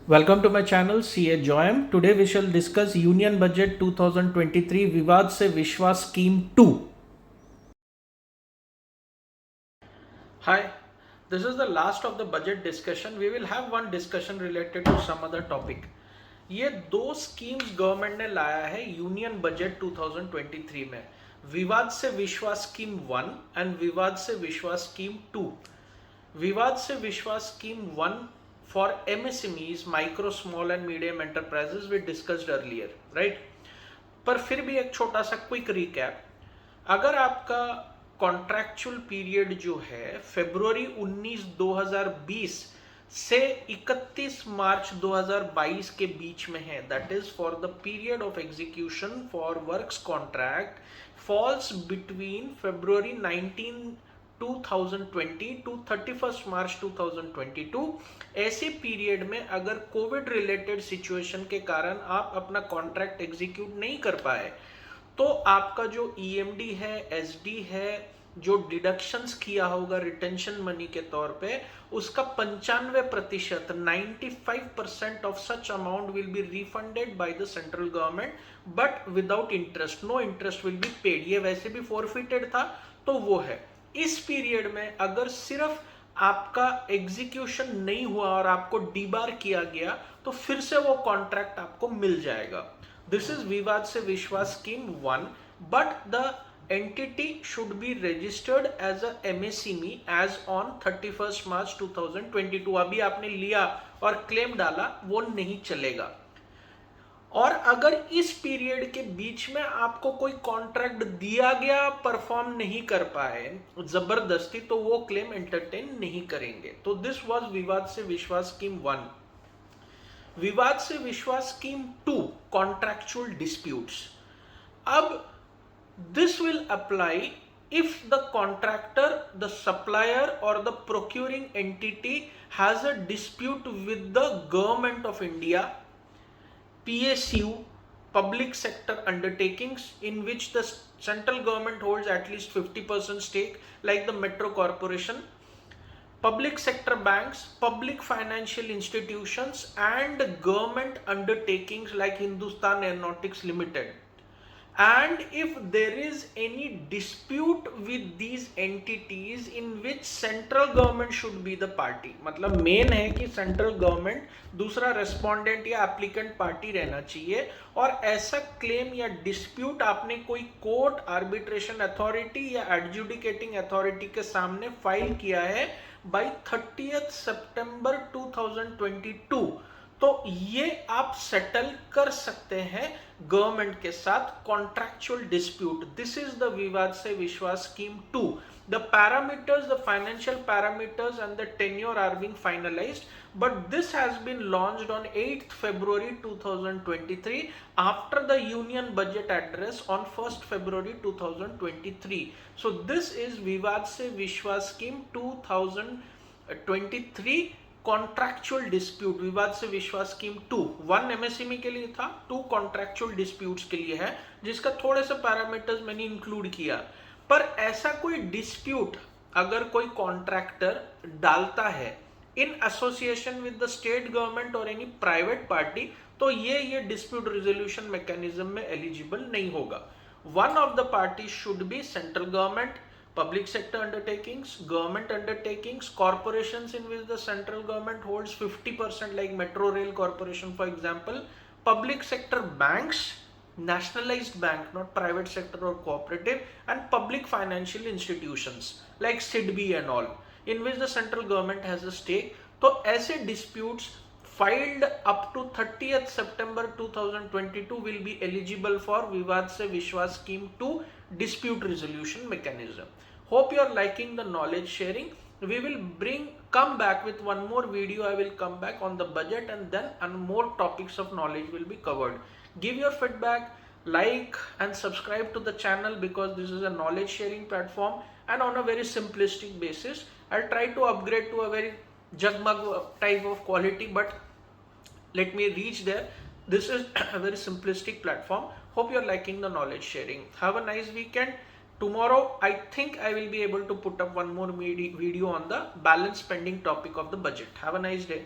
Welcome to my channel CA Joyam. Today we shall discuss Union Budget 2023 विवाद se Vishwas scheme 2. Hi, this is the last of the budget discussion. We will have one discussion related to some other topic. ये दो schemes government ने लाया है union budget 2023 में, विवाद se Vishwas scheme 1 and विवाद se Vishwas scheme 2. विवाद se Vishwas scheme 1 for MSMEs, micro, small and medium enterprises we discussed earlier, right? पर फिर भी एक छोटा सा क्विक रिकैप. अगर आपका कॉन्ट्रैक्चुअल पीरियड जो है फरवरी 19 2020 से 31 मार्च 2022 के बीच में है, that is for the period of execution for works contract falls between February 2020 to 31 March 2022. ऐसे पीरियड में अगर कोविड रिलेटेड सिचुएशन के कारण आप अपना कॉन्ट्रैक्ट एग्जीक्यूट नहीं कर पाए तो आपका जो ईएमडी है, एसडी है, जो डिडक्शंस किया होगा रिटेंशन मनी के तौर पे, उसका 95% 95% of such amount will be refunded by the central government but without interest. No interest will be paid. ये वैसे भी फॉरफिटेड था तो वो है. इस पीरियड में अगर सिर्फ आपका एग्जीक्यूशन नहीं हुआ और आपको डीबार किया गया तो फिर से वो कॉन्ट्रैक्ट आपको मिल जाएगा. This is Vivad se Vishwas scheme 1, but the entity should be registered as a MSME as on 31st March 2022. अभी आपने लिया और क्लेम डाला वो नहीं चलेगा. और अगर इस पीरियड के बीच में आपको कोई कॉन्ट्रैक्ट दिया गया, परफॉर्म नहीं कर पाए जबरदस्ती, तो वो क्लेम एंटरटेन नहीं करेंगे. तो दिस वाज विवाद से विश्वास स्कीम 1. विवाद se Vishwas scheme 2, contractual disputes. अब this will apply if the contractor, the supplier or the procuring entity has a dispute with the government of India, PSU, public sector undertakings in which the central government holds at least 50% stake like the Metro Corporation, public sector banks, public financial institutions and government undertakings like Hindustan Aeronautics Limited. And if there is any dispute with these entities in which central government should be the party, मतलब main है कि central government दूसरा respondent या applicant party रहना चाहिए, और ऐसा claim या डिस्प्यूट आपने कोई कोर्ट, आर्बिट्रेशन अथॉरिटी या एडजुडिकेटिंग अथॉरिटी के सामने फाइल किया है बाय 30 सितंबर 2022, तो ये आप सेटल कर सकते हैं गवर्नमेंट के साथ contractual dispute. This is the Vivad se Vishwas scheme 2. The parameters, the financial parameters and the tenure are being finalised, but this has been launched on 8 February 2023 after the union budget address on 1 February 2023. So this is Vivad se Vishwas scheme 2023 contractual dispute. विवाद se Vishwas scheme 2, 1 MSME के लिए था, 2 contractual disputes के लिए है, जिसका थोड़े से पैरामीटर्स मैंने इंक्लूड किया. पर ऐसा कोई डिस्प्यूट अगर कोई कॉन्ट्रैक्टर डालता है in association with the state government और एनी प्राइवेट पार्टी, तो ये डिस्प्यूट रिजोल्यूशन मैकेनिज्म में एलिजिबल नहीं होगा. One of the party should be central government, public sector undertakings, government undertakings, corporations in which the central government holds 50% like Metro Rail Corporation for example, public sector banks, nationalized bank, not private sector or cooperative, and public financial institutions like SIDBI and all in which the central government has a stake. तो ऐसे disputes filed up to 30th September 2022 will be eligible for विवाद से विश्वास scheme 2 dispute resolution mechanism. Hope you are liking the knowledge sharing. We will come back with one more video. I will come back on the budget and then more topics of knowledge will be covered. Give your feedback, like and subscribe to the channel because this is a knowledge sharing platform and on a very simplistic basis. I'll try to upgrade to a very jagmag type of quality, but let me reach there. This is a very simplistic platform. Hope you're liking the knowledge sharing. Have a nice weekend. Tomorrow I think I will be able to put up one more video on the balance spending topic of the budget. Have a nice day.